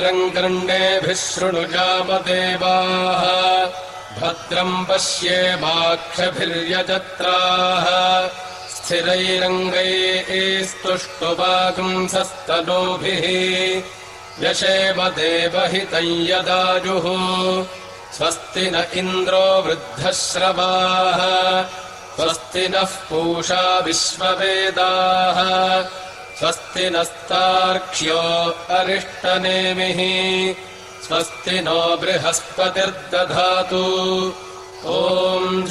भद्रम् कर्णेभिः शृणुजामदेवाः भद्रम् पश्येमाक्षभिर्यजत्राः स्थिरैरङ्गैस्तुष्टुवागुंसस्तनूभिः व्यशेम देवहितम् यदायुः स्वस्ति न इन्द्रो वृद्धश्रवाः स्वस्ति नः पूषा विश्ववेदाः स्वस्ति नस्तार्क्ष्यो अरिष्टनेमिः स्वस्ति नो बृहस्पतिर्दधातु ॐ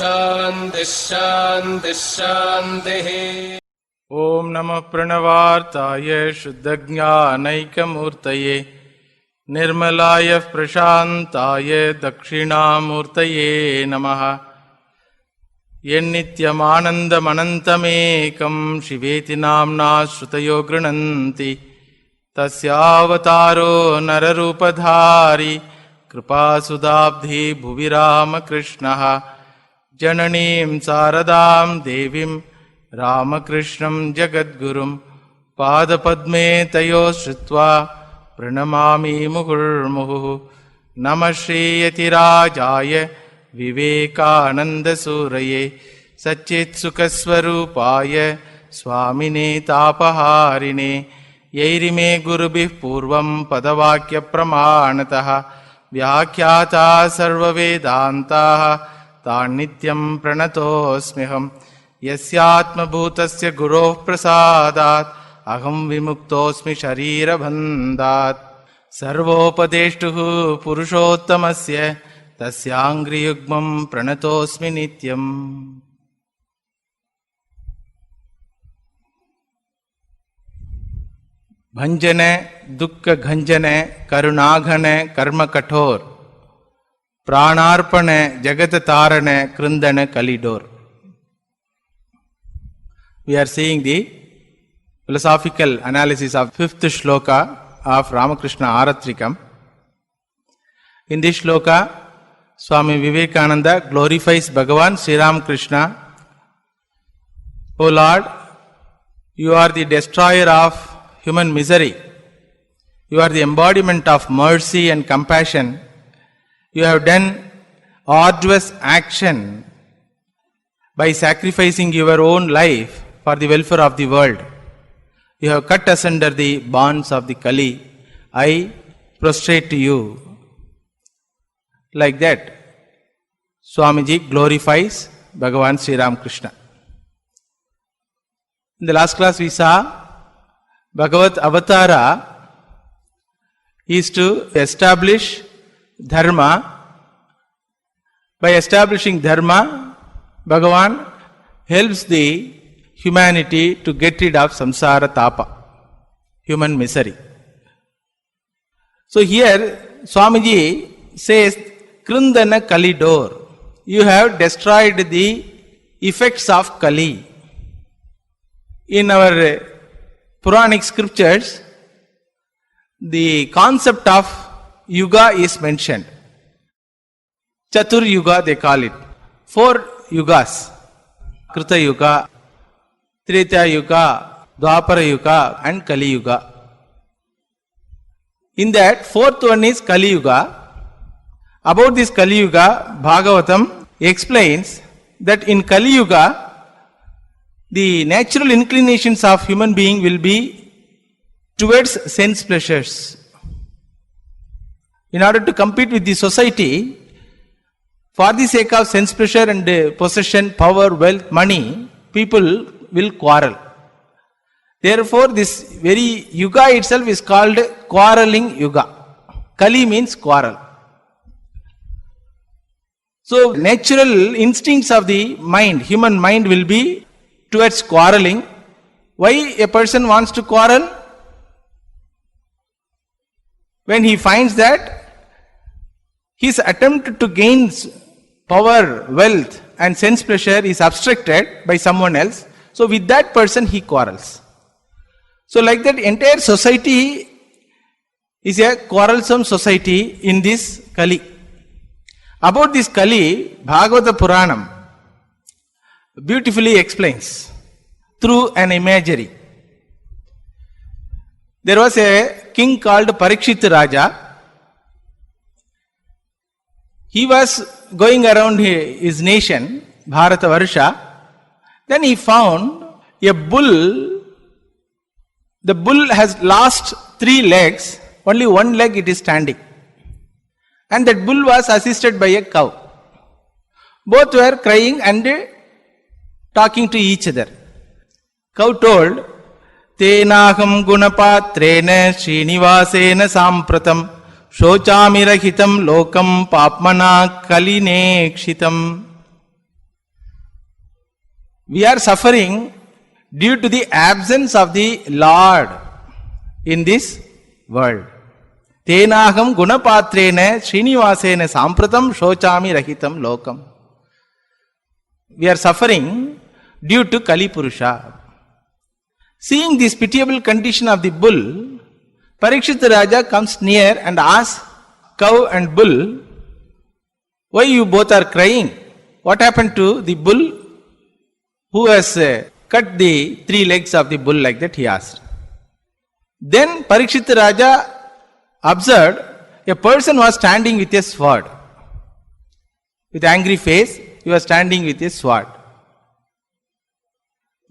शान्तिः शान्तिः शान्तिः। ॐ नमः प्रणवार्ताय शुद्धज्ञानैकमूर्तये निर्मलाय प्रशान्ताय दक्षिणामूर्तये नमः। यन्नित्यमानन्दमनन्तमेकं शिवेति नाम्ना श्रुतयो गृह्णन्ति तस्यावतारो नररूपधारी कृपासुधाब्धि भुवि रामकृष्णः। जननीं शारदां देवीं रामकृष्णं जगद्गुरुं पादपद्मे तयोः श्रुत्वा प्रणमामि मुहुर्मुहुः। नमः श्रीयतिराजाय विवेकानन्दसूरये सच्चित्सुखस्वरूपाय स्वामिने तापहारिणे यैरिमे गुरुभिः पूर्वं पदवाक्यप्रमाणतः व्याख्याता सर्ववेदान्ताः तान् नित्यं प्रणतोऽस्म्यहम्। यस्यात्मभूतस्य गुरोः प्रसादात् अहं विमुक्तोऽस्मि शरीरबन्धात्। सर्वोपदेष्टुः पुरुषोत्तमस्य तस्याङ्घ्रियुग्मं प्रणतोऽस्मि नित्यम्। भंजन दुःख घंजन करुणाघन कर्म कठोर प्राणार्पण जगत तारण Krindan कलिडोर. We are seeing the philosophical analysis of 5th shloka of Ramakrishna Aratrikam. In this shloka, Swami Vivekananda glorifies Bhagavan Sri Ramakrishna. O Lord, you are the destroyer of human misery. You are the embodiment of mercy and compassion. You have done arduous action by sacrificing your own life for the welfare of the world. You have cut asunder the bonds of the Kali. I prostrate to you. Like that, Swamiji glorifies Bhagavan Sri Ramakrishna. In the last class we saw Bhagavat Avatara is to establish Dharma. By establishing Dharma, Bhagavan helps the humanity to get rid of samsara tapa, human misery. So here Swamiji says, Krundana Kalidor, you have destroyed the effects of Kali. In our Puranic scriptures, the concept of Yuga is mentioned. Chatur Yuga they call it. 4 Yugas. Krita Yuga, Treta Yuga, Dwapara Yuga and Kali Yuga. In that 4th one is Kali Yuga. About this Kali Yuga, Bhagavatam explains that in Kali Yuga, the natural inclinations of human being will be towards sense pleasures. In order to compete with the society, for the sake of sense pleasure and possession, power, wealth, money, people will quarrel. Therefore, this very yuga itself is called quarreling yuga. Kali means quarrel. So, natural instincts of the mind, human mind will be towards quarreling. Why a person wants to quarrel? When he finds that his attempt to gain power, wealth and sense pleasure is obstructed by someone else, so with that person he quarrels. So like that, entire society is a quarrelsome society in this Kali. About this Kali, Bhagavata Puranam beautifully explains through an imagery. There was a king called Parikshit Raja. He was going around his nation, Bharatavarsha. Then he found a bull. The bull has lost 3 legs, only 1 leg it is standing. And that bull was assisted by a cow. Both were crying and talking to each other. Cow told, Tenaham gunapatrena srinivasena sampratam shochamirahhitam lokam papmana kalinekshitam. We are suffering due to the absence of the Lord in this world. Tenaham gunapatrena srinivasena sampratam shochamirahhitam lokam. We are suffering due to Kali Purusha. Seeing this pitiable condition of the bull, Parikshit Raja comes near and asks cow and bull, why you both are crying? What happened to the bull who has cut the 3 legs of the bull like that, he asked. Then Parikshit Raja observed a person was standing with a sword. With angry face, he was standing with a sword.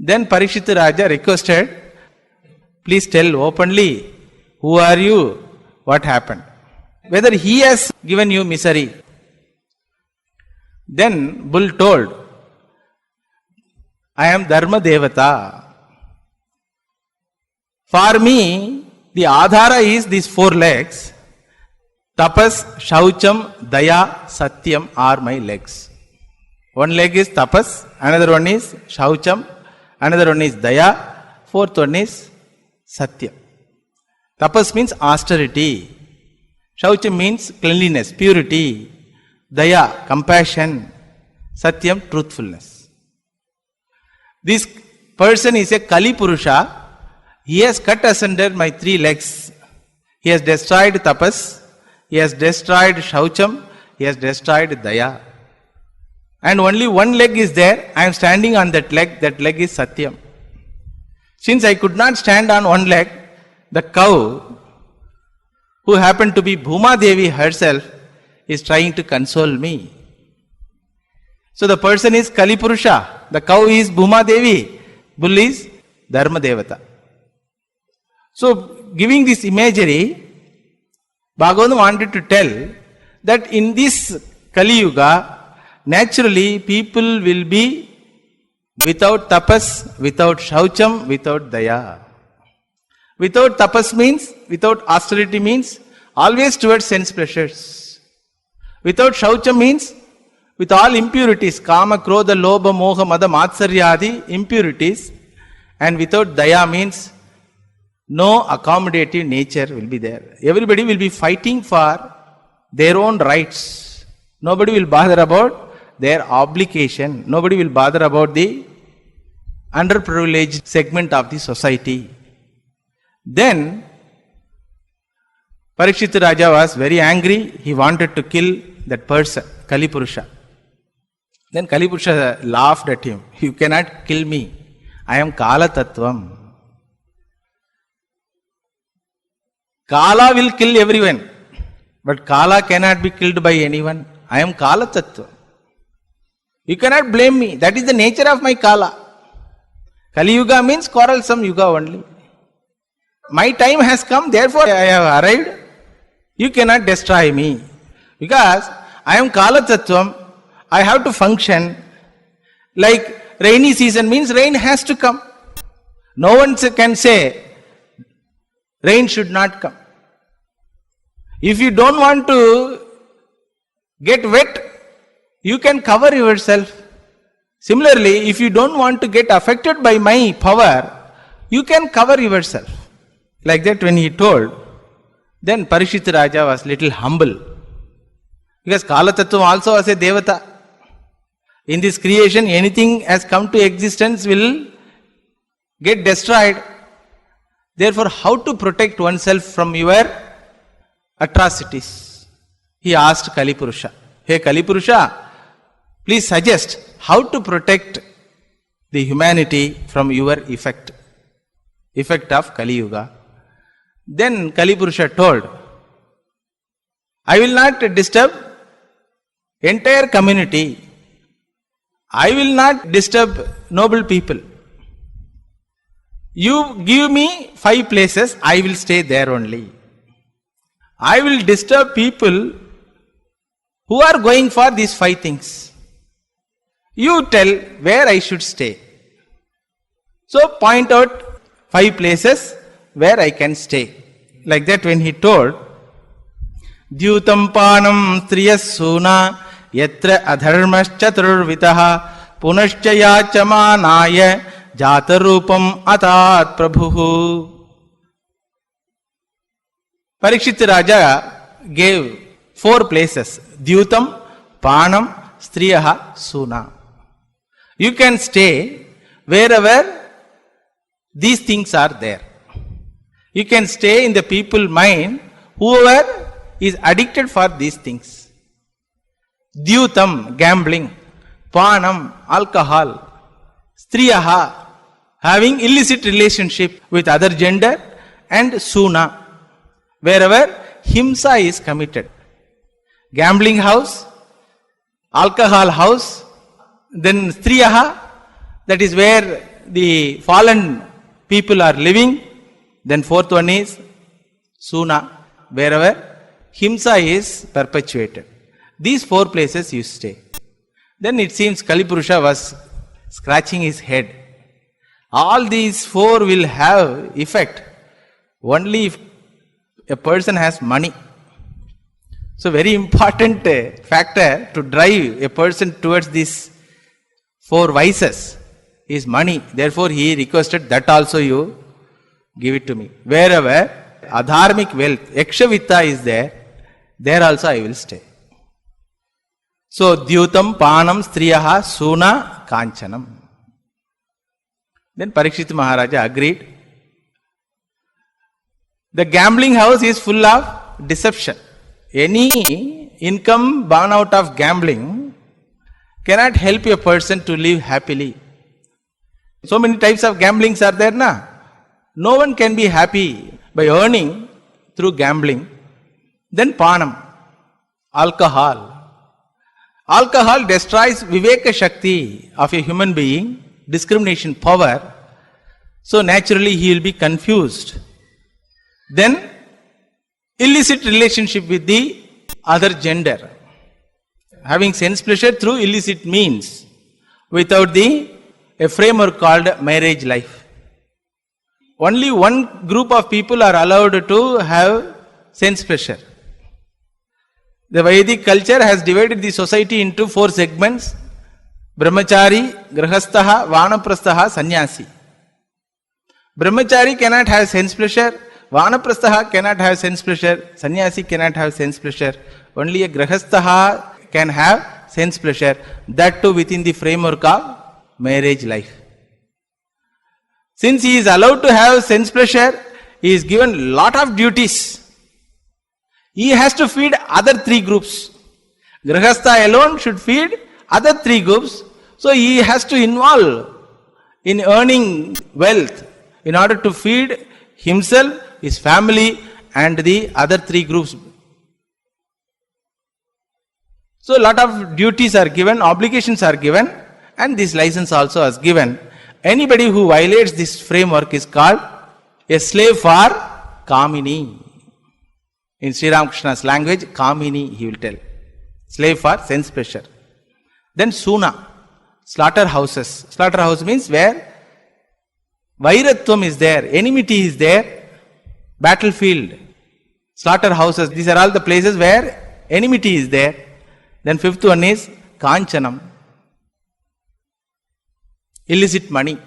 Then Parikshit Raja requested, please tell openly, who are you? What happened? Whether he has given you misery. Then bull told, I am Dharma Devata. For me, the Adhara is these 4 legs. Tapas, Shaucham, Daya, Satyam are my legs. 1 leg is Tapas, another one is Shaucham, another one is Daya, 4th one is Satya. Tapas means austerity. Shaucham means cleanliness, purity. Daya, compassion. Satyam, truthfulness. This person is a Kali Purusha. He has cut asunder my 3 legs. He has destroyed Tapas. He has destroyed Shaucham. He has destroyed Daya. And only 1 leg is there. I am standing on that leg. That leg is Satyam. Since I could not stand on 1 leg, the cow, who happened to be Bhuma Devi herself, is trying to console me. So the person is Kali Purusha. The cow is Bhuma Devi. Bull is Dharma Devata. So giving this imagery, Bhagavatam wanted to tell that in this Kali Yuga, naturally people will be without tapas, without shaucham, without daya. Without tapas means, without austerity means, always towards sense pleasures. Without shaucham means, with all impurities, kama, krodha, lobha, moha, mada, matsaryadi, impurities. And without daya means, no accommodative nature will be there. Everybody will be fighting for their own rights. Nobody will bother about their obligation. Nobody will bother about the underprivileged segment of the society. Then Parikshit Raja was very angry. He wanted to kill that person, Kali Purusha. Then Kali Purusha laughed at him. You cannot kill me. I am Kala Tattvam. Kala will kill everyone. But Kala cannot be killed by anyone. I am Kala Tattva. You cannot blame me. That is the nature of my Kala. Kali Yuga means quarrelsome Yuga only. My time has come, therefore I have arrived. You cannot destroy me. Because I am Kala Tattvam. I have to function. Like rainy season means rain has to come. No one can say rain should not come. If you don't want to get wet, you can cover yourself. Similarly, if you don't want to get affected by my power, you can cover yourself. Like that when he told, then Parikshit Raja was little humble. Because Kala Tattva also was a Devata. In this creation, anything has come to existence will get destroyed. Therefore, how to protect oneself from your atrocities? He asked Kali Purusha. Hey Kali Purusha, please suggest how to protect the humanity from your effect of Kali Yuga. Then Kali Purusha told, I will not disturb entire community. I will not disturb noble people. You give me 5 places, I will stay there only. I will disturb people who are going for these 5 things. You tell where I should stay. So point out 5 places where I can stay. Like that when he told, Dyutam panam striyasuna yatra adharmaschaturvitaha punashchaya chamanaya jatarupam atat prabhu. Parikshit Raja gave 4 places. Dyutam, Panam, Striyaha, Suna. You can stay wherever these things are there. You can stay in the people mind, whoever is addicted for these things. Dyutam, gambling. Panam, alcohol. Striyaha, having illicit relationship with other gender. And Suna, wherever himsa is committed. Gambling house, alcohol house, then Striyaha, that is where the fallen people are living. Then 4th one is Suna, wherever himsa is perpetuated. These 4 places you stay. Then it seems Kalipurusha was scratching his head. All these 4 will have effect only if a person has money. So very important factor to drive a person towards these 4 vices is money. Therefore he requested that also you give it to me. Wherever adharmic wealth, yakshavitta is there, there also I will stay. So Dyutam, Panam, Striyaha, Suna, Kanchanam. Then Parikshit Maharaja agreed. The gambling house is full of deception. Any income born out of gambling cannot help a person to live happily. So many types of gamblings are there, na? No one can be happy by earning through gambling. Then Panam, alcohol. Alcohol destroys Viveka Shakti of a human being, discrimination power. So naturally he will be confused. Then illicit relationship with the other gender. Having sense pleasure through illicit means, without a framework called marriage life. Only one group of people are allowed to have sense pleasure. The Vedic culture has divided the society into 4 segments: Brahmachari, Grahasthaha, Vanaprastaha, Sannyasi. Brahmachari cannot have sense pleasure, Vanaprastaha cannot have sense pleasure, Sannyasi cannot have sense pleasure. Only a Grahasthaha can have sense pleasure, that too within the framework of marriage life. Since he is allowed to have sense pleasure, he is given lot of duties. He has to feed other 3 groups. Grahastha alone should feed other 3 groups. So he has to involve in earning wealth in order to feed himself, his family and the other 3 groups. So a lot of duties are given, obligations are given, and this license also is given. Anybody who violates this framework is called a slave for Kamini. In Sri Ramakrishna's language, Kamini he will tell. Slave for sense pleasure. Then Suna, slaughterhouses. Slaughterhouse means where Vairatvam is there, enmity is there, battlefield, slaughterhouses. These are all the places where enmity is there. Then 5th one is Kanchanam, illicit money.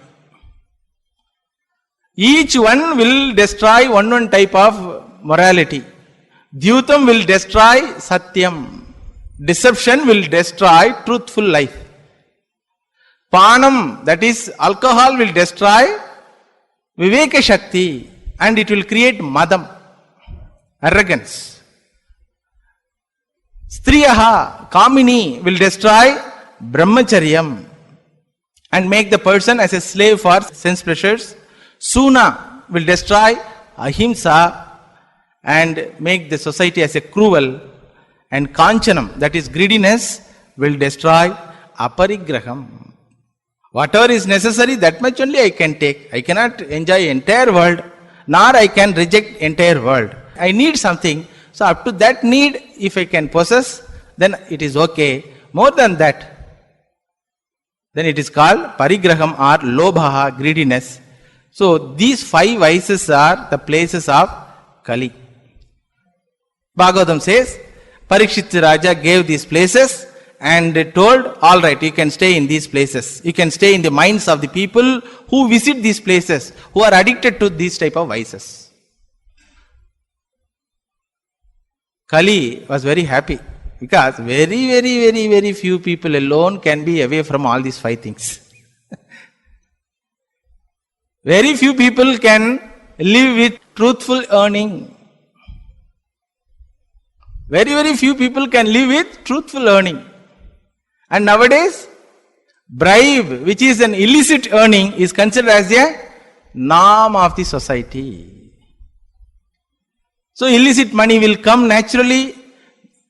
Each one will destroy one type of morality. Dyutam will destroy Satyam. Deception will destroy truthful life. Panam, that is alcohol, will destroy Viveka Shakti and it will create Madam, arrogance. Striyaha, Kamini, will destroy Brahmacharyam and make the person as a slave for sense pleasures. Suna will destroy Ahimsa and make the society as a cruel. And kanchanam, that is greediness, will destroy aparigraham. Whatever is necessary, that much only I can take. I cannot enjoy entire world, nor I can reject entire world. I need something. So up to that need, if I can possess, then it is okay. More than that, then it is called parigraham or lobha, greediness. So these 5 vices are the places of Kali. Bhagavatam says, Parikshit Raja gave these places and told, all right, you can stay in these places. You can stay in the minds of the people who visit these places, who are addicted to these type of vices. Kali was very happy because very few people alone can be away from all these 5 things. Very few people can live with truthful earning. Very few people can live with truthful earning. And nowadays, bribe, which is an illicit earning, is considered as a norm of the society. So illicit money will come naturally.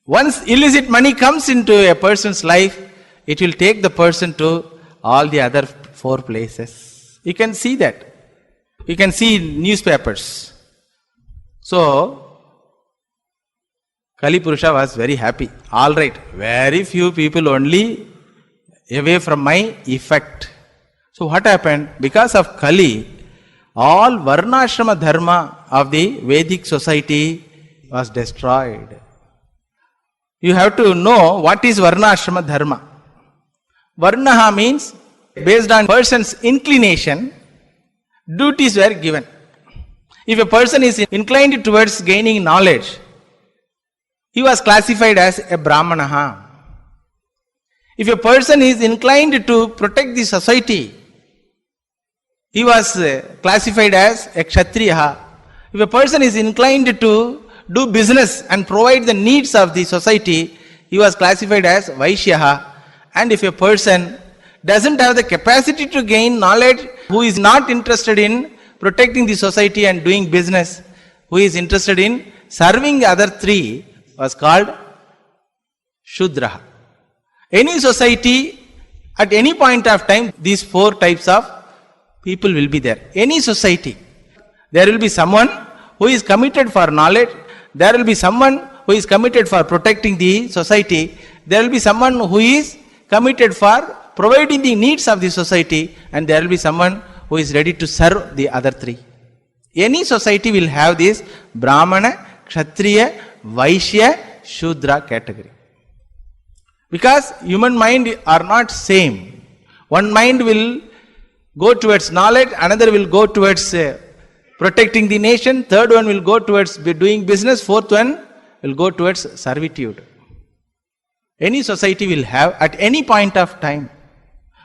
Once illicit money comes into a person's life, it will take the person to all the other 4 places. You can see that. You can see in newspapers. So, Kali Purusha was very happy. All right, very few people only away from my effect. So what happened? Because of Kali, all Varnashrama dharma of the Vedic society was destroyed. You have to know what is Varnashrama dharma. Varnaha means based on person's inclination, duties were given. If a person is inclined towards gaining knowledge, he was classified as a Brahmanaha. If a person is inclined to protect the society, he was classified as a Kshatriya. If a person is inclined to do business and provide the needs of the society, he was classified as Vaishyaha. And if a person doesn't have the capacity to gain knowledge, who is not interested in protecting the society and doing business, who is interested in serving the other 3, was called Shudraha. Any society, at any point of time, these 4 types of people will be there. Any society, there will be someone who is committed for knowledge, there will be someone who is committed for protecting the society, there will be someone who is committed for providing the needs of the society, and there will be someone who is ready to serve the other 3. Any society will have this Brahmana, Kshatriya, Vaishya, Shudra category. Because human mind are not same. One mind will go towards knowledge, another will go towards protecting the nation, third one will go towards doing business, fourth one will go towards servitude. Any society will have at any point of time.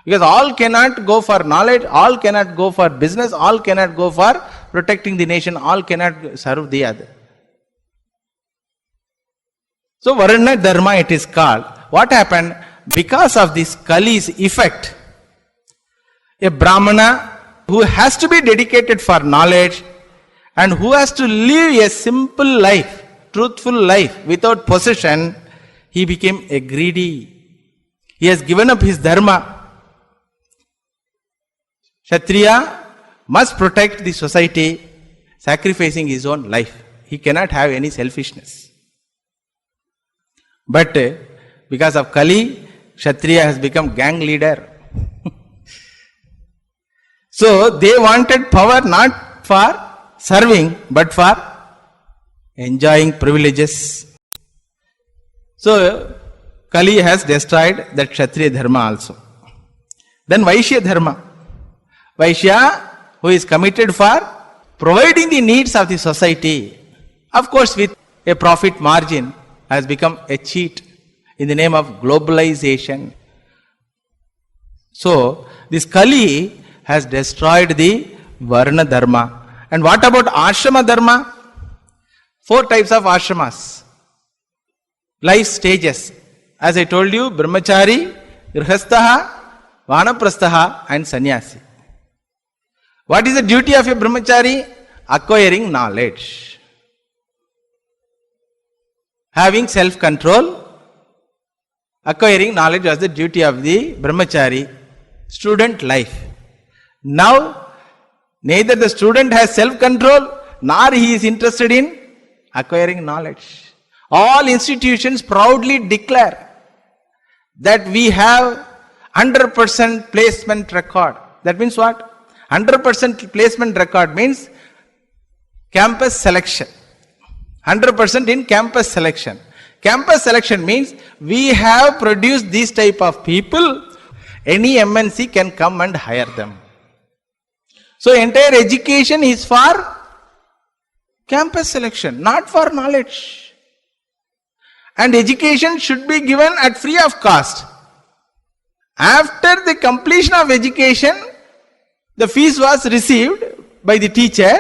Because all cannot go for knowledge, all cannot go for business, all cannot go for protecting the nation, all cannot serve the other. So Varna Dharma it is called. What happened? Because of this Kali's effect, a Brahmana who has to be dedicated for knowledge and who has to live a simple life, truthful life without possession, he became a greedy. He has given up his dharma. Kshatriya must protect the society, sacrificing his own life. He cannot have any selfishness. But because of Kali, Kshatriya has become gang leader. So they wanted power not for serving, but for enjoying privileges. So Kali has destroyed that Kshatriya dharma also. Then Vaishya dharma. Vaishya, who is committed for providing the needs of the society, of course with a profit margin, has become a cheat in the name of globalization. So this Kali has destroyed the Varna dharma. And what about Ashrama dharma? 4 types of ashramas. Life stages. As I told you, Brahmachari, Grihastha, Vanaprastha and Sannyasi. What is the duty of a Brahmachari? Acquiring knowledge. having self-control, acquiring knowledge was the duty of the brahmachari student life. Now, neither the student has self-control, nor he is interested in acquiring knowledge. All institutions proudly declare that we have 100% placement record. That means what? 100% placement record means campus selection. 100% in campus selection. Campus selection means we have produced these type of people. Any MNC can come and hire them. So entire education is for campus selection, not for knowledge. And education should be given at free of cost. After the completion of education, the fees was received by the teacher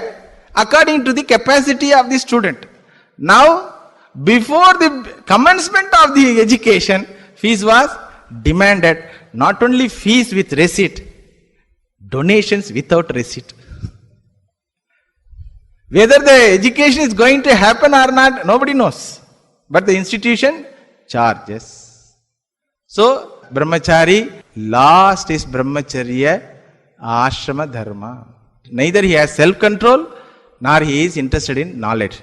according to the capacity of the student. Now, before the commencement of the education, fees was demanded. Not only fees with receipt, donations without receipt. Whether the education is going to happen or not, nobody knows. But the institution charges. So, brahmachari, last is brahmacharya, ashrama dharma. Neither he has self-control, nor he is interested in knowledge.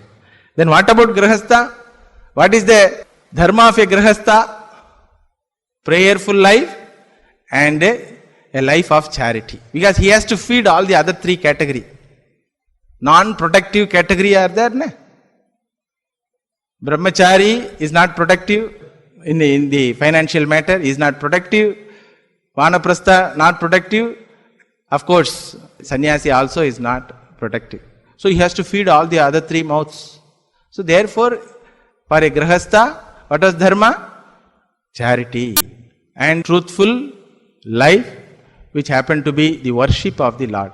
Then what about grahastha? What is the dharma of a grahastha? Prayerful life and a life of charity. Because he has to feed all the other three categories. Non-productive category are there, ne? Brahmachari is not productive in the financial matter, is not productive. Vanaprastha not productive. Of course, sannyasi also is not productive. So he has to feed all the other three mouths. So therefore, for a grahastha, what was dharma? Charity and truthful life, which happened to be the worship of the Lord.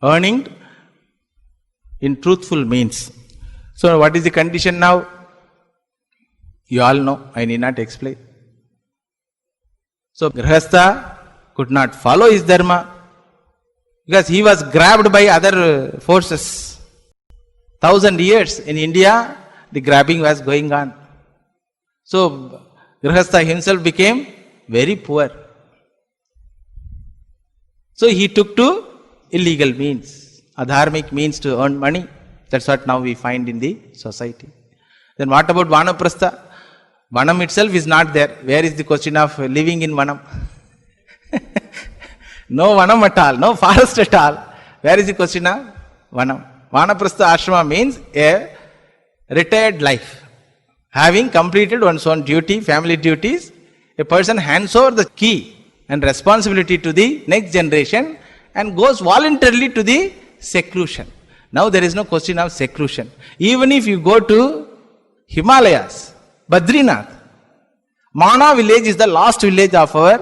Earning in truthful means. So what is the condition now? You all know, I need not explain. So grahastha could not follow his dharma because he was grabbed by other forces. 1,000 years in India, the grabbing was going on. So grahastha himself became very poor. So he took to illegal means, adharmic means to earn money. That's what now we find in the society. Then what about vanaprastha? Vanam itself is not there. Where is the question of living in vanam? No vanam at all, no forest at all. Where is the question of vanam? Vanaprastha ashrama means a retired life. Having completed one's own duty, family duties, a person hands over the key and responsibility to the next generation and goes voluntarily to the seclusion. Now there is no question of seclusion. Even if you go to Himalayas, Badrinath, Mana village is the last village of our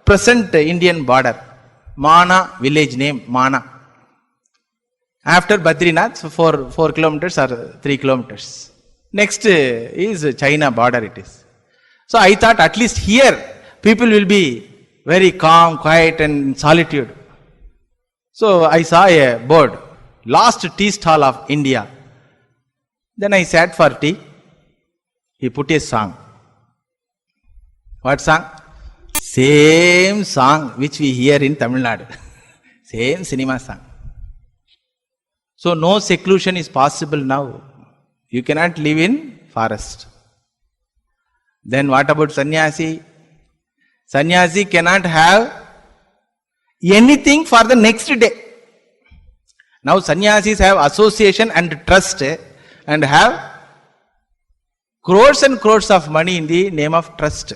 present Indian border. Mana village name, Mana. After Badrinath, 4 kilometers or 3 kilometers. Next is China border it is. So I thought at least here people will be very calm, quiet and solitude. So I saw a board, last tea stall of India. Then I sat for tea. He put a song. What song? Same song which we hear in Tamil Nadu. Same cinema song. So no seclusion is possible now. You cannot live in forest. Then what about sannyasi? Sannyasi cannot have anything for the next day. Now sannyasis have association and trust and have crores and crores of money in the name of trust.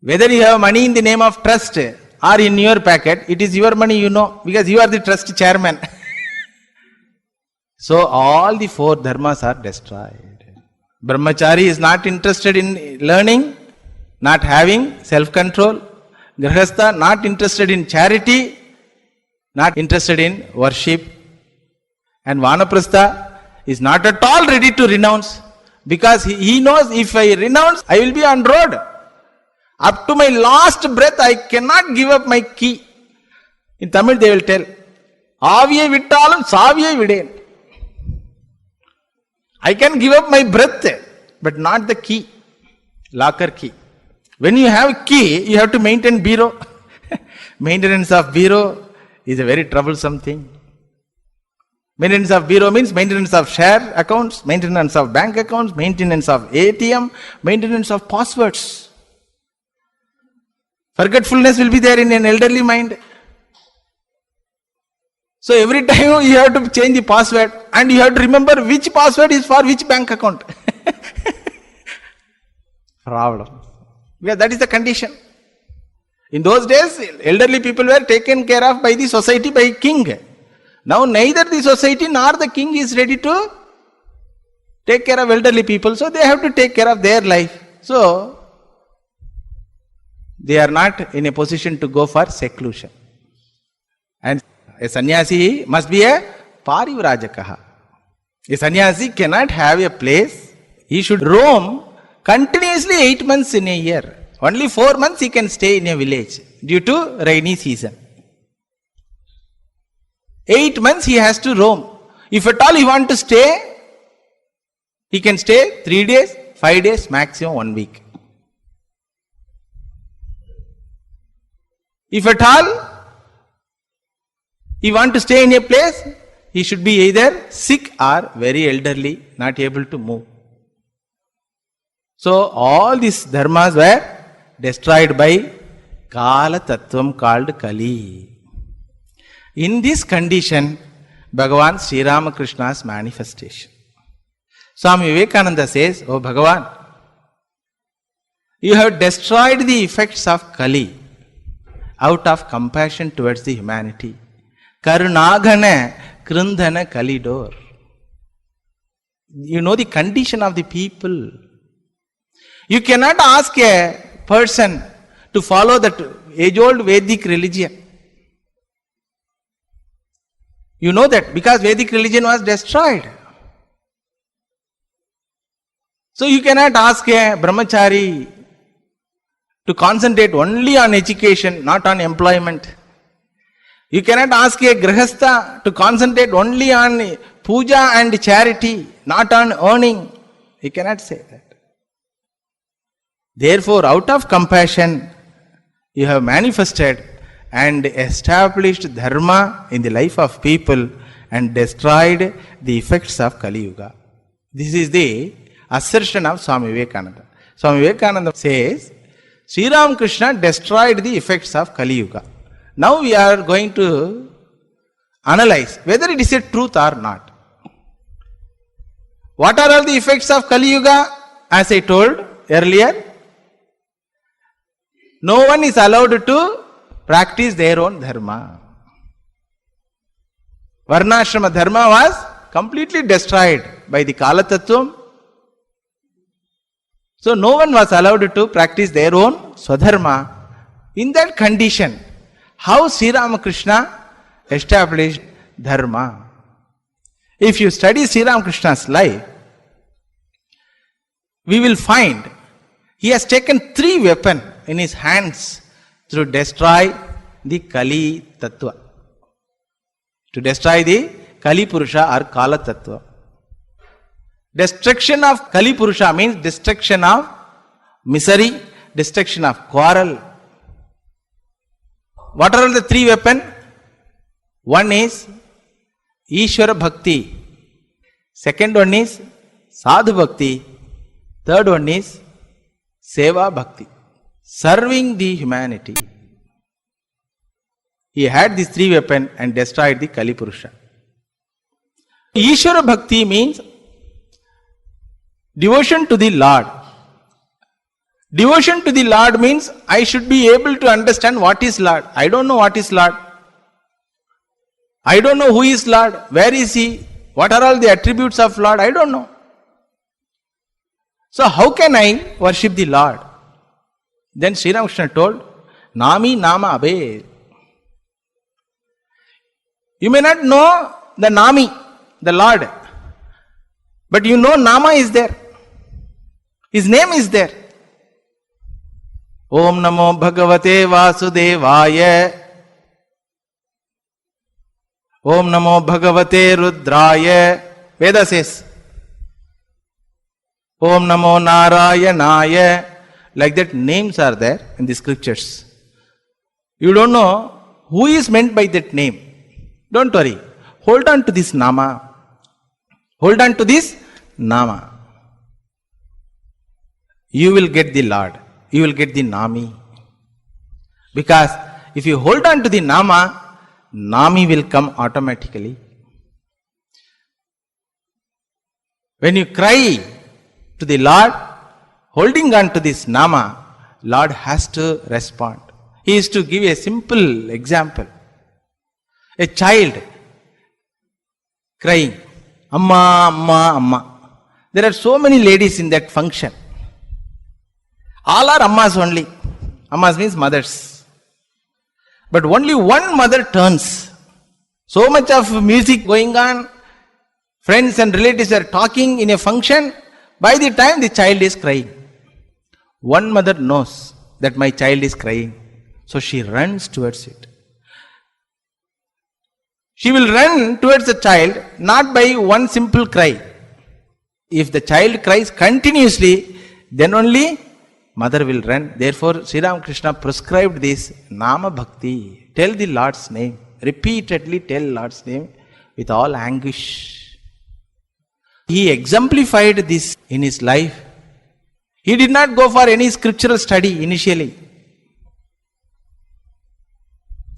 Whether you have money in the name of trust or in your packet, it is your money, you know, because you are the trust chairman. So all the 4 dharmas are destroyed. Brahmachari is not interested in learning, not having self-control. Grahastha not interested in charity, not interested in worship. And Vanaprastha is not at all ready to renounce, because he knows if I renounce, I will be on road. Up to my last breath, I cannot give up my key. In Tamil they will tell, Aviye vittalum saviye viden. I can give up my breath, but not the key, locker key. When you have key, you have to maintain bureau. Maintenance of bureau is a very troublesome thing. Maintenance of bureau means maintenance of share accounts, maintenance of bank accounts, maintenance of ATM, maintenance of passwords. Forgetfulness will be there in an elderly mind. So every time you have to change the password and you have to remember which password is for which bank account. Problem. Because that is the condition. In those days, elderly people were taken care of by the society, by king. Now neither the society nor the king is ready to take care of elderly people, so they have to take care of their life. So they are not in a position to go for seclusion. And a sannyasi must be a parivrajakaha. A sannyasi cannot have a place. He should roam continuously 8 months in a year. Only 4 months he can stay in a village due to rainy season. 8 months he has to roam. If at all he want to stay, he can stay 3 days, 5 days, maximum 1 week. If at all he want to stay in a place, he should be either sick or very elderly, not able to move. So all these dharmas were destroyed by Kala Tattvam called Kali. In this condition, Bhagavan Sri Ramakrishna's manifestation. Swami Vivekananda says, "Oh Bhagavan, you have destroyed the effects of Kali out of compassion towards the humanity. Karunagana Krindhana Kalidor." You know the condition of the people. You cannot ask a person to follow that age-old Vedic religion. You know that because Vedic religion was destroyed. So you cannot ask a brahmachari to concentrate only on education, not on employment. You cannot ask a grihastha to concentrate only on puja and charity, not on earning. You cannot say that. Therefore, out of compassion, you have manifested and established dharma in the life of people and destroyed the effects of Kali Yuga. This is the assertion of Swami Vivekananda. Swami Vivekananda says, Sri Ramakrishna destroyed the effects of Kali Yuga. Now we are going to analyze whether it is a truth or not. What are all the effects of Kali Yuga? As I told earlier, no one is allowed to practice their own dharma. Varnashrama dharma was completely destroyed by the Kala Tattvam. So no one was allowed to practice their own swadharma. In that condition, how Sri Ramakrishna established dharma? If you study Sri Ramakrishna's life, we will find he has taken 3 weapons in his hands to destroy the Kali Tattva. To destroy the Kali Purusha or Kala Tattva. Destruction of Kali Purusha means destruction of misery, destruction of quarrel. What are all the 3 weapons? One is Ishvara Bhakti. Second one is Sadhu Bhakti. Third one is Seva Bhakti. Serving the humanity. He had these 3 weapons and destroyed the Kali Purusha. Ishvara Bhakti means devotion to the Lord. Devotion to the Lord means I should be able to understand what is Lord. I don't know what is Lord. I don't know who is Lord. Where is He? What are all the attributes of Lord? I don't know. So how can I worship the Lord? Then Sri Ramakrishna told, Nami Nama Abhed. You may not know the Nami, the Lord, but you know Nama is there. His name is there. Om Namo Bhagavate Vasudevaya. Om Namo Bhagavate Rudraya. Veda says. Om Namo Narayanaya. Like that, names are there in the scriptures. You don't know who is meant by that name. Don't worry. Hold on to this Nama. Hold on to this Nama. You will get the Lord. You will get the Nami. Because if you hold on to the Nama, Nami will come automatically. When you cry to the Lord, holding on to this Nama, Lord has to respond. He is to give a simple example. A child crying, Amma, Amma, Amma. There are so many ladies in that function. All are Ammas only. Ammas means mothers. But only one mother turns. So much of music going on. Friends and relatives are talking in a function. By the time the child is crying, one mother knows that my child is crying. So she runs towards it. She will run towards the child not by one simple cry. If the child cries continuously, then only mother will run. Therefore, Sri Ramakrishna prescribed this Nama Bhakti. Tell the Lord's name. Repeatedly tell Lord's name with all anguish. He exemplified this in his life. He did not go for any scriptural study initially.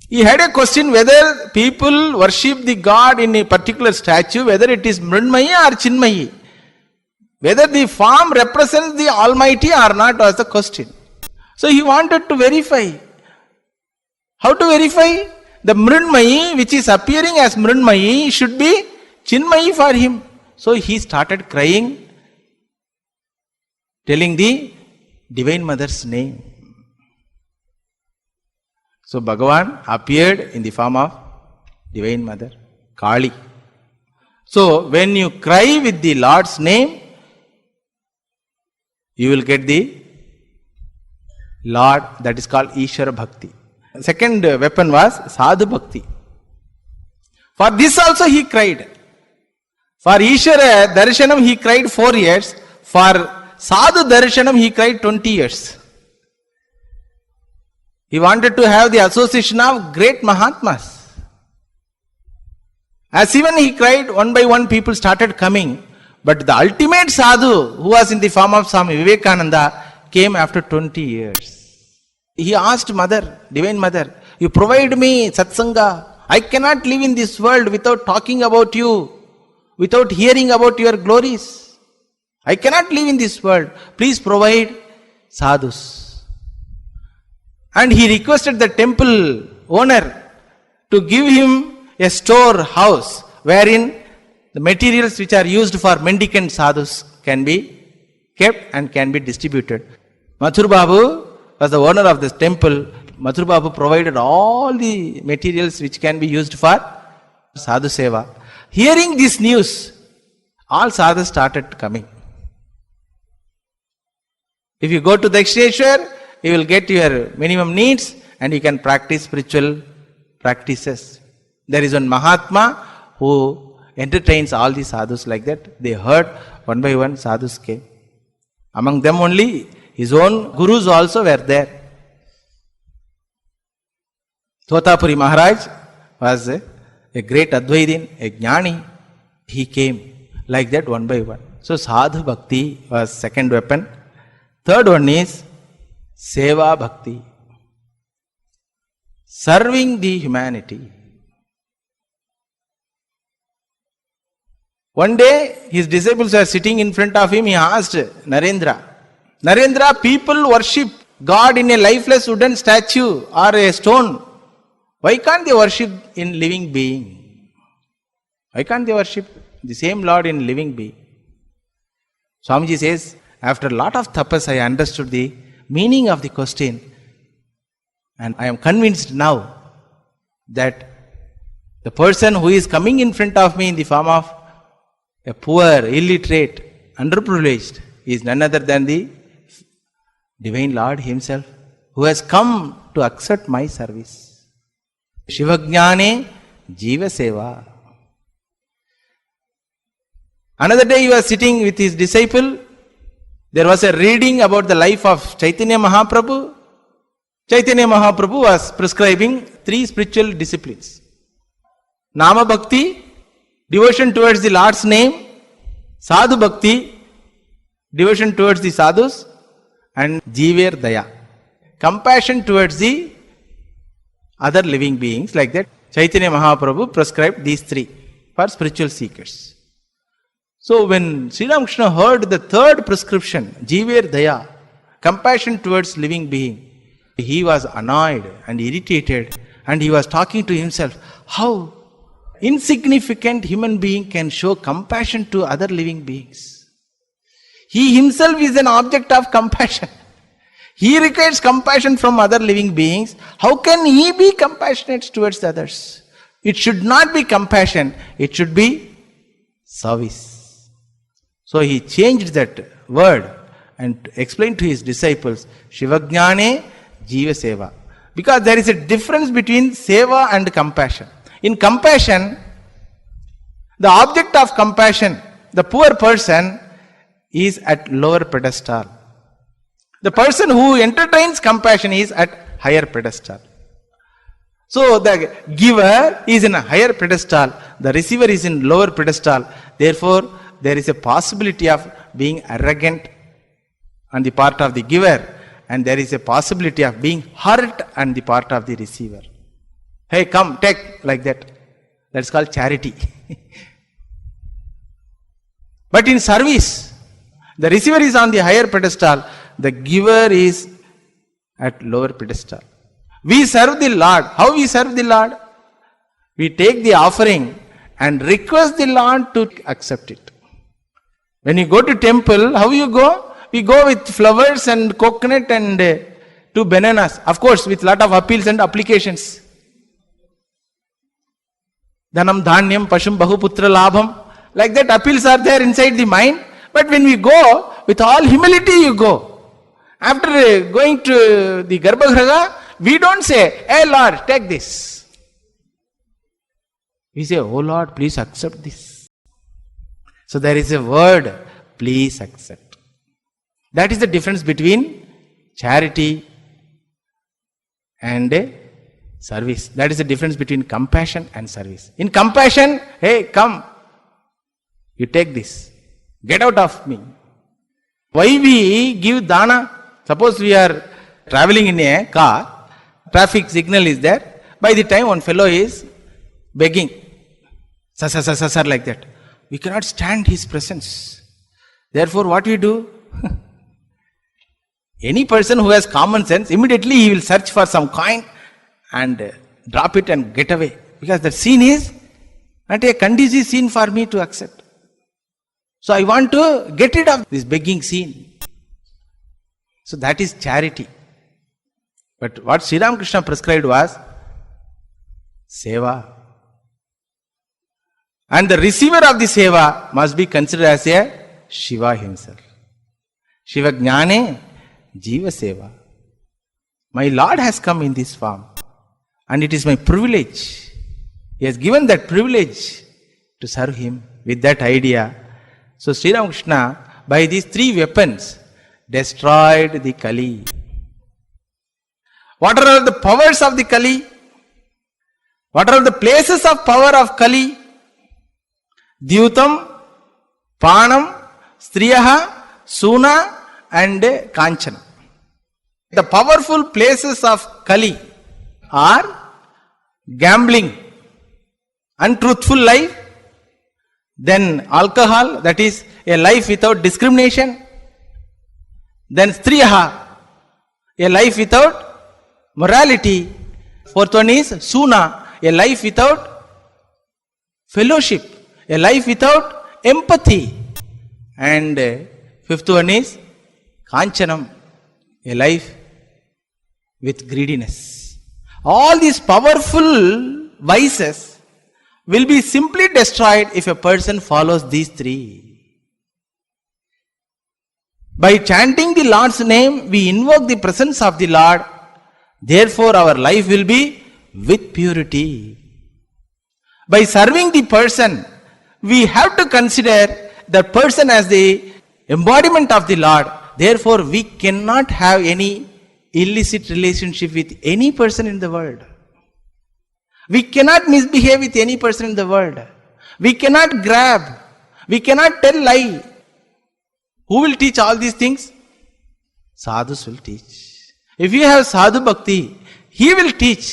He had a question whether people worship the God in a particular statue, whether it is Mrunmayi or Chinmayi. Whether the form represents the Almighty or not was the question. So he wanted to verify. How to verify? The Mrunmayi which is appearing as Mrunmayi should be Chinmayi for him. So he started crying, telling the Divine Mother's name. So Bhagavan appeared in the form of Divine Mother, Kali. So when you cry with the Lord's name, you will get the Lord, that is called Ishvara Bhakti. Second weapon was Sadhu Bhakti. For this also he cried. For Ishvara Darshanam he cried 4 years. For Sadhu Darshanam he cried 20 years. He wanted to have the association of great Mahatmas. As even he cried, one by one people started coming. But the ultimate sadhu, who was in the form of Swami Vivekananda, came after 20 years. He asked Mother, Divine Mother, you provide me satsanga. I cannot live in this world without talking about you, without hearing about your glories. I cannot live in this world. Please provide sadhus. And he requested the temple owner to give him a storehouse wherein the materials which are used for mendicant sadhus can be kept and can be distributed. Mathur Babu was the owner of this temple. Mathur Babu provided all the materials which can be used for sadhu seva. Hearing this news, all sadhus started coming. If you go to Dakshineshwar, you will get your minimum needs and you can practice spiritual practices. There is one Mahatma who entertains all the sadhus like that. They heard one by one sadhus came. Among them only his own gurus also were there. Thotapuri Maharaj was a great Advaitin, a Jnani. He came like that one by one. So Sadhu Bhakti was second weapon. Third one is Seva Bhakti. Serving the humanity. One day, his disciples were sitting in front of him. He asked Narendra, Narendra, people worship God in a lifeless wooden statue or a stone. Why can't they worship in living being? Why can't they worship the same Lord in living being? Swamiji says, after a lot of tapas, I understood the meaning of the question, and I am convinced now that the person who is coming in front of me in the form of a poor, illiterate, underprivileged is none other than the Divine Lord Himself, who has come to accept my service. Shivajnane Jiva Seva. Another day he was sitting with his disciple. There was a reading about the life of Chaitanya Mahaprabhu. Chaitanya Mahaprabhu was prescribing 3 spiritual disciplines. Nama Bhakti, devotion towards the Lord's name. Sadhu Bhakti, devotion towards the sadhus. And Jiver Daya, compassion towards the other living beings. Like that, Chaitanya Mahaprabhu prescribed these 3 for spiritual seekers. So when Sri Ramakrishna heard the 3rd prescription, Jiver Daya, compassion towards living being, he was annoyed and irritated, and he was talking to himself, how insignificant human being can show compassion to other living beings. He himself is an object of compassion. He requires compassion from other living beings. How can he be compassionate towards others? It should not be compassion, it should be service. So he changed that word and explained to his disciples, Shivajnane Jiva Seva. Because there is a difference between seva and compassion. In compassion, the object of compassion, the poor person, is at lower pedestal. The person who entertains compassion is at higher pedestal. So the giver is in a higher pedestal, the receiver is in lower pedestal. Therefore, there is a possibility of being arrogant on the part of the giver, and there is a possibility of being hurt on the part of the receiver. Hey, come, take, like that. That's called charity. But in service, the receiver is on the higher pedestal, the giver is at lower pedestal. We serve the Lord. How we serve the Lord? We take the offering and request the Lord to accept it. When you go to temple, how you go? We go with flowers and coconut and 2 bananas. Of course, with lot of appeals and applications. Dhanam dhanyam pashum bahuputra labham. Like that, appeals are there inside the mind. But when we go, with all humility you go. After going to the Garbhagriha, we don't say, hey Lord, take this. We say, oh Lord, please accept this. So there is a word, please accept. That is the difference between charity and service. That is the difference between compassion and service. In compassion, hey, come, you take this. Get out of me. Why we give dana? Suppose we are traveling in a car, traffic signal is there. By the time one fellow is begging, sir, like that, we cannot stand his presence. Therefore, what we do? Any person who has common sense, immediately he will search for some coin and drop it and get away. Because the scene is not a conducive scene for me to accept. So I want to get rid of this begging scene. So that is charity. But what Sri Ramakrishna prescribed was seva. And the receiver of the seva must be considered as a Shiva himself. Shiva Jnane Jiva Seva. My Lord has come in this form. And it is my privilege. He has given that privilege to serve him with that idea. So Sri Ramakrishna, by these 3 weapons, destroyed the Kali. What are all the powers of the Kali? What are all the places of power of Kali? Dyutam, Panam, Striyaha, Suna and Kanchana. The powerful places of Kali are gambling, untruthful life, then alcohol, that is a life without discrimination, then Striyaha, a life without morality, 4th one is Suna, a life without fellowship, a life without empathy, and 5th one is Kanchanam, a life with greediness. All these powerful vices will be simply destroyed if a person follows these 3. By chanting the Lord's name, we invoke the presence of the Lord. Therefore, our life will be with purity. By serving the person, we have to consider the person as the embodiment of the Lord. Therefore, we cannot have any illicit relationship with any person in the world. We cannot misbehave with any person in the world. We cannot grab. We cannot tell lie. Who will teach all these things? Sadhus will teach. If you have sadhu bhakti, he will teach.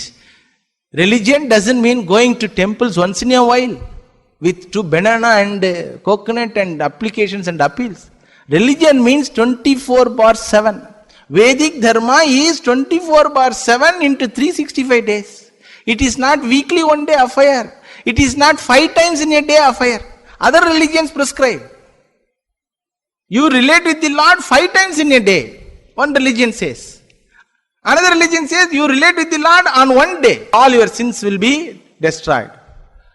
Religion doesn't mean going to temples once in a while with 2 banana and coconut and applications and appeals. Religion means 24/7. Vedic dharma is 24/7 into 365 days. It is not weekly one day affair. It is not 5 times in a day affair. Other religions prescribe. You relate with the Lord 5 times in a day. One religion says. Another religion says you relate with the Lord on one day. All your sins will be destroyed.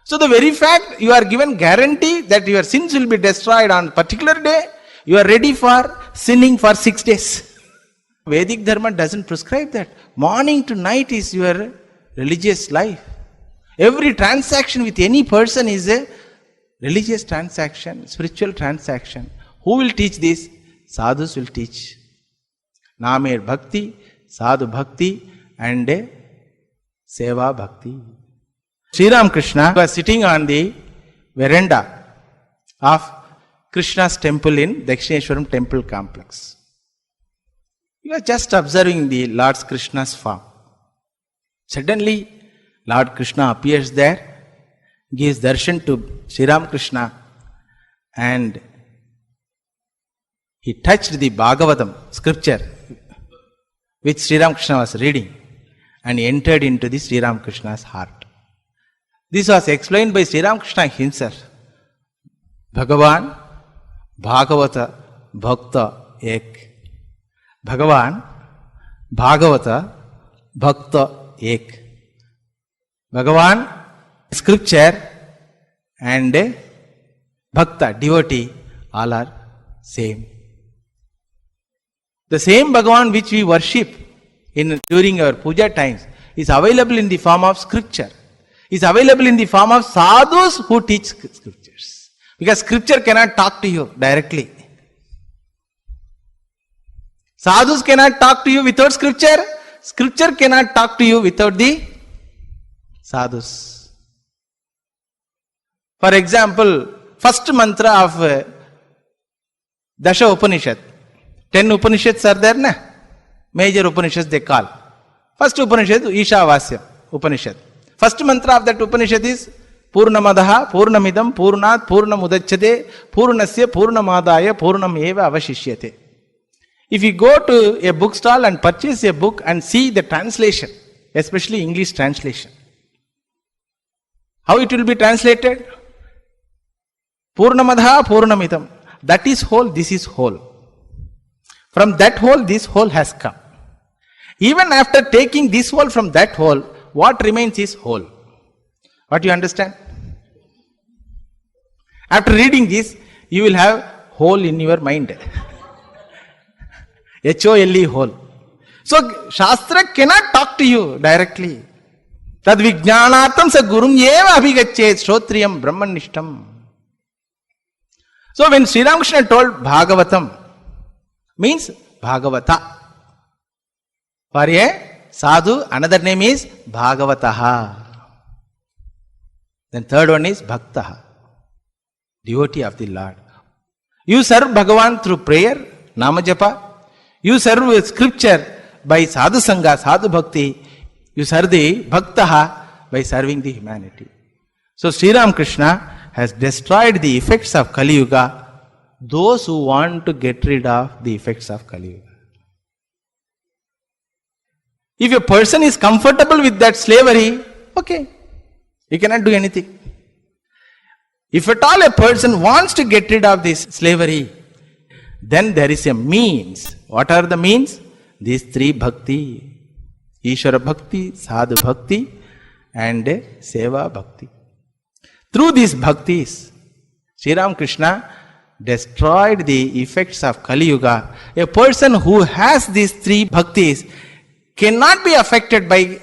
So the very fact you are given guarantee that your sins will be destroyed on particular day, you are ready for sinning for 6 days. Vedic Dharma doesn't prescribe that. Morning to night is your religious life. Every transaction with any person is a religious transaction, spiritual transaction. Who will teach this? Sadhus will teach. Namer Bhakti, Sadhu Bhakti and Seva Bhakti. Sri Ramakrishna was sitting on the veranda of Krishna's temple in Dakshineshwaram temple complex. He was just observing the Lord Krishna's form. Suddenly, Lord Krishna appears there, gives darshan to Sri Ramakrishna, and he touched the Bhagavatam scripture which Sri Ramakrishna was reading and entered into the Sri Ramakrishna's heart. This was explained by Sri Ramakrishna himself. Bhagavan Bhagavata Bhakta Ek. Bhagavan Bhagavata Bhakta Ek. Bhagavan, scripture and Bhakta, devotee, all are same. The same Bhagavan which we worship during our puja times is available in the form of scripture. Is available in the form of sadhus who teach scriptures. Because scripture cannot talk to you directly. Sadhus cannot talk to you without scripture. Scripture cannot talk to you without the sadhus. For example, first mantra of Dasha Upanishad. 10 Upanishads are there, na? Major Upanishads they call. First Upanishad, Ishavasya Upanishad. First mantra of that Upanishad is Purnamadaha, Purnamidam, Purnat, Purnamudachyate, Purnasya, Purnamadaya, Purnam eva avashishyate. If you go to a bookstall and purchase a book and see the translation, especially English translation, how it will be translated? Purnamadaha, Purnamidam. That is whole, this is whole. From that whole, this whole has come. Even after taking this whole from that whole, what remains is whole. What you understand? After reading this, you will have whole in your mind. H-O-L-E, whole. So, Shastra cannot talk to you directly. Tad vijnanatam sa gurum eva abhigachet shrotriyam brahmanishtam. So, when Sri Ramakrishna told Bhagavatam, means Bhagavata. For a sadhu, another name is Bhagavataha. Then third one is Bhaktaha, devotee of the Lord. You serve Bhagavan through prayer, Namajapa. You serve with scripture by sadhu sangha, sadhu bhakti. You serve the Bhaktaha by serving the humanity. So Sri Ramakrishna has destroyed the effects of Kali Yuga. Those who want to get rid of the effects of Kali Yuga. If a person is comfortable with that slavery, okay, he cannot do anything. If at all a person wants to get rid of this slavery, then there is a means. What are the means? These 3 bhakti. Ishvara bhakti, sadhu bhakti and seva bhakti. Through these bhaktis, Sri Ramakrishna destroyed the effects of Kali Yuga. A person who has these 3 bhaktis cannot be affected by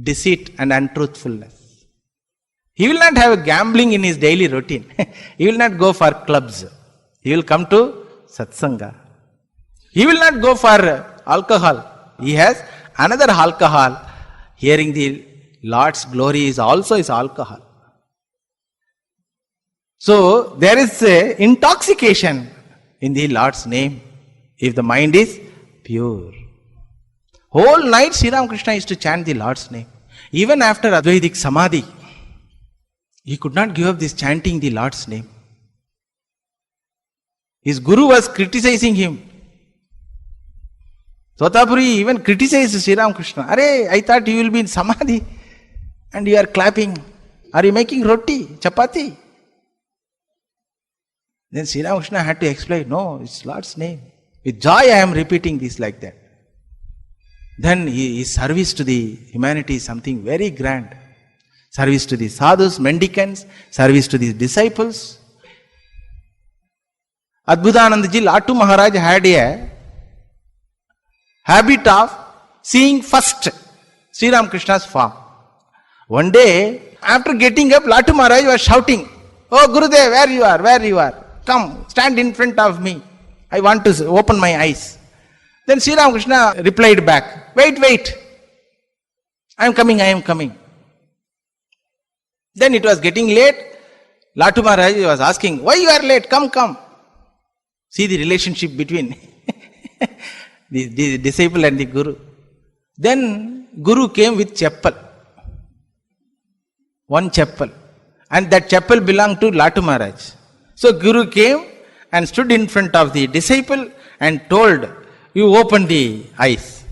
deceit and untruthfulness. He will not have gambling in his daily routine. He will not go for clubs. He will come to satsanga. He will not go for alcohol. He has another alcohol. Hearing the Lord's glory is also his alcohol. So there is a intoxication in the Lord's name if the mind is pure. Whole night Sri Ramakrishna used to chant the Lord's name. Even after Advaitic Samadhi, he could not give up this chanting the Lord's name. His guru was criticizing him. Totapuri even criticized Sri Ramakrishna. Arey, I thought you will be in Samadhi and you are clapping. Are you making roti, chapati? Then Sri Ramakrishna had to explain, no, it's Lord's name. With joy I am repeating this like that. Then his service to the humanity is something very grand. Service to the sadhus, mendicants, service to the disciples. Adbhutanandaji, Latu Maharaj had a habit of seeing first Sri Ramakrishna's form. One day, after getting up, Latu Maharaj was shouting, "Oh Gurudev, where you are? Come, stand in front of me. I want to open my eyes." Then Sri Ramakrishna replied back, wait. I am coming. Then it was getting late. Latu Maharaj was asking, why you are late? Come. See the relationship between the disciple and the Guru. Then Guru came with chappal. One chappal. And that chappal belonged to Latu Maharaj. So Guru came and stood in front of the disciple and told, you open the eyes.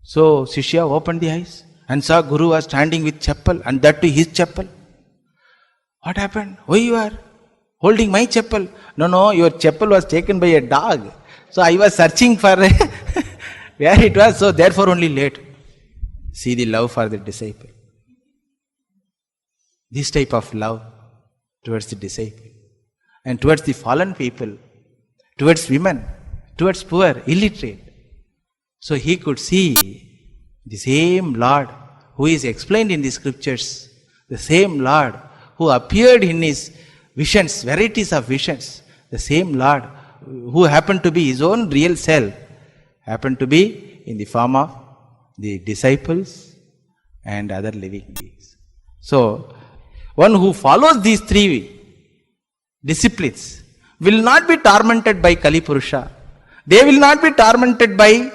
So Shishya opened the eyes and saw Guru was standing with chappal, and that too his chappal. What happened? Why you are holding my chappal? No, your chappal was taken by a dog. So I was searching for where it was, so therefore only late. See the love for the disciple. This type of love towards the disciple and towards the fallen people, towards women, towards poor, illiterate. So he could see the same Lord who is explained in the scriptures, the same Lord who appeared in his visions, varieties of visions, the same Lord who happened to be his own real self, happened to be in the form of the disciples and other living beings. So, one who follows these three disciplines will not be tormented by Kali Purusha. They will not be tormented by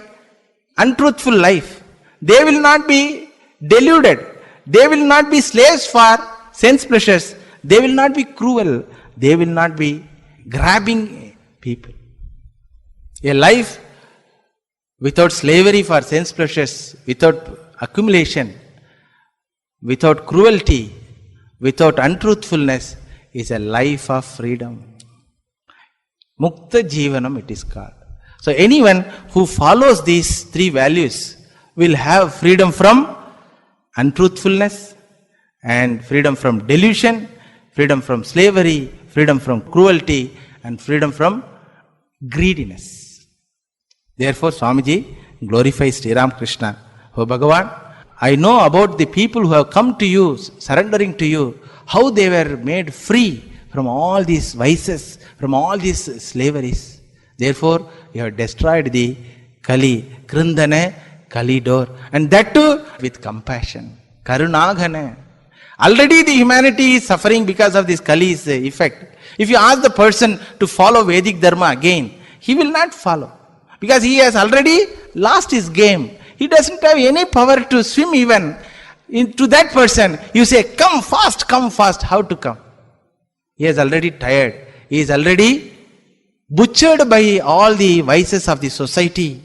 untruthful life. They will not be deluded. They will not be slaves for sense pleasures. They will not be cruel. They will not be grabbing people. A life without slavery for sense pleasures, without accumulation, without cruelty, without untruthfulness is a life of freedom. Mukta Jivanam it is called. So anyone who follows these three values will have freedom from untruthfulness and freedom from delusion, freedom from slavery, freedom from cruelty and freedom from greediness. Therefore Swamiji glorifies Sri Ramakrishna. Oh Bhagavan, I know about the people who have come to you, surrendering to you, how they were made free from all these vices, from all these slaveries. Therefore, you have destroyed the Kali, Krindane, Kali door, and that too with compassion. Karunaghane. Already the humanity is suffering because of this Kali's effect. If you ask the person to follow Vedic Dharma again, he will not follow. Because he has already lost his game. He doesn't have any power to swim even. To that person, you say, come fast. How to come? He is already tired. He is already butchered by all the vices of the society.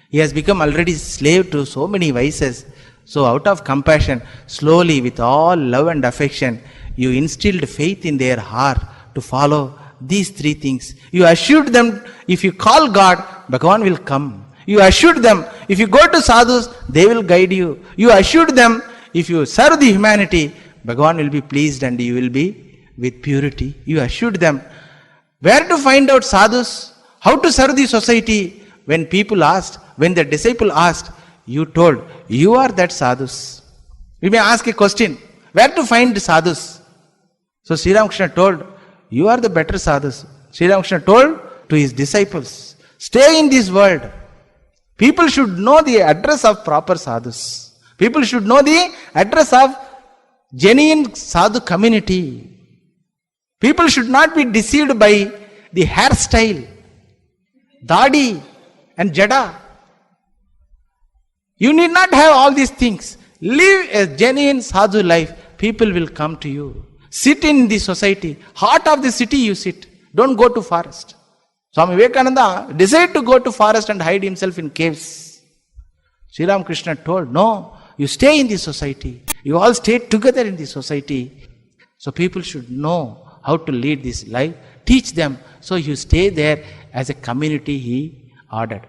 He has become already slave to so many vices. So out of compassion, slowly with all love and affection, you instilled faith in their heart to follow these three things. You assured them, if you call God, Bhagavan will come. You assured them, if you go to sadhus, they will guide you. You assured them, if you serve the humanity, Bhagavan will be pleased and you will be with purity. You assured them. Where to find out sadhus? How to serve the society? When people asked, when the disciple asked, you told, you are that sadhus. We may ask a question, where to find sadhus? So Sri Ramakrishna told, you are the better sadhus. Sri Ramakrishna told to his disciples, Stay in this world. People should know the address of proper sadhus. People should know the address of genuine sadhu community. People should not be deceived by the hairstyle, dadi and jada. You need not have all these things. Live a genuine sadhu life. People will come to you. Sit in the society. Heart of the city you sit. Don't go to forest. Swami Vivekananda decided to go to forest and hide himself in caves. Sri Ramakrishna told, no, you stay in the society. You all stay together in the society. So people should know how to lead this life. Teach them. So you stay there as a community, he ordered.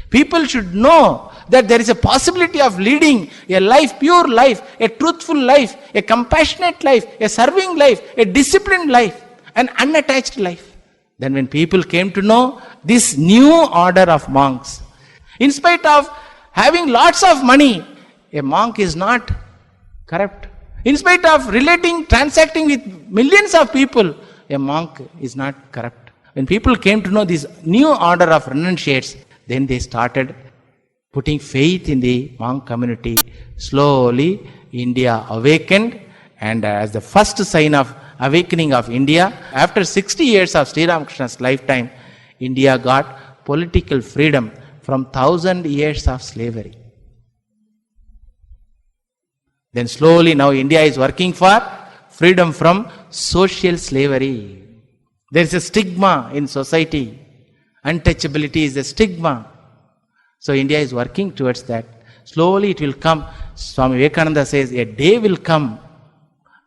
People should know that there is a possibility of leading a life, pure life, a truthful life, a compassionate life, a serving life, a disciplined life, an unattached life. Then when people came to know this new order of monks, in spite of having lots of money, a monk is not corrupt. In spite of transacting with millions of people, a monk is not corrupt. When people came to know this new order of renunciates, then they started putting faith in the monk community. Slowly, India awakened, and as the first sign of awakening of India, after 60 years of Sri Ramakrishna's lifetime, India got political freedom from 1,000 years of slavery. Then slowly now India is working for freedom from social slavery. There is a stigma in society. Untouchability is a stigma. So India is working towards that. Slowly it will come. Swami Vivekananda says, a day will come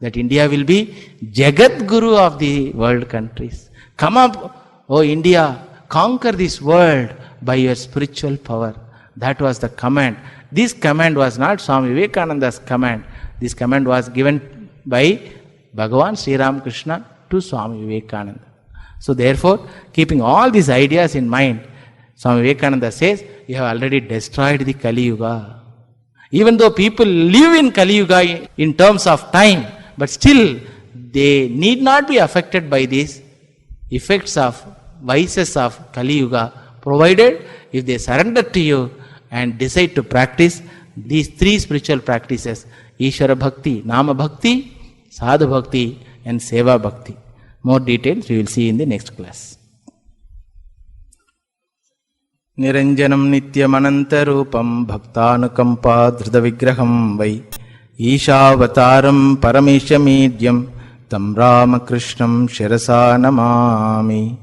that India will be Jagat Guru of the world countries. Come up, O India, conquer this world by your spiritual power. That was the command. This command was not Swami Vivekananda's command. This command was given by Bhagavan Sri Ramakrishna to Swami Vivekananda. So therefore, keeping all these ideas in mind, Swami Vivekananda says, you have already destroyed the Kali Yuga. Even though people live in Kali Yuga in terms of time, but still they need not be affected by these effects of vices of Kali Yuga, provided if they surrender to you and decide to practice these three spiritual practices, Ishvara Bhakti, Nama Bhakti, Sadhu Bhakti and Seva Bhakti. More details we will see in the next class. Niranjanam nityam anantarupam bhaktanukampa dhrida vigraham vai Ishavataram parameshamidhyam tam Ramakrishnam shirasa namami.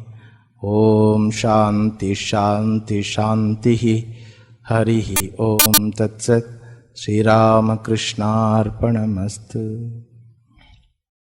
Om Shanti Shanti Shanti Harihi Om Tat Sat. Sri Ramakrishna Arpanamastu.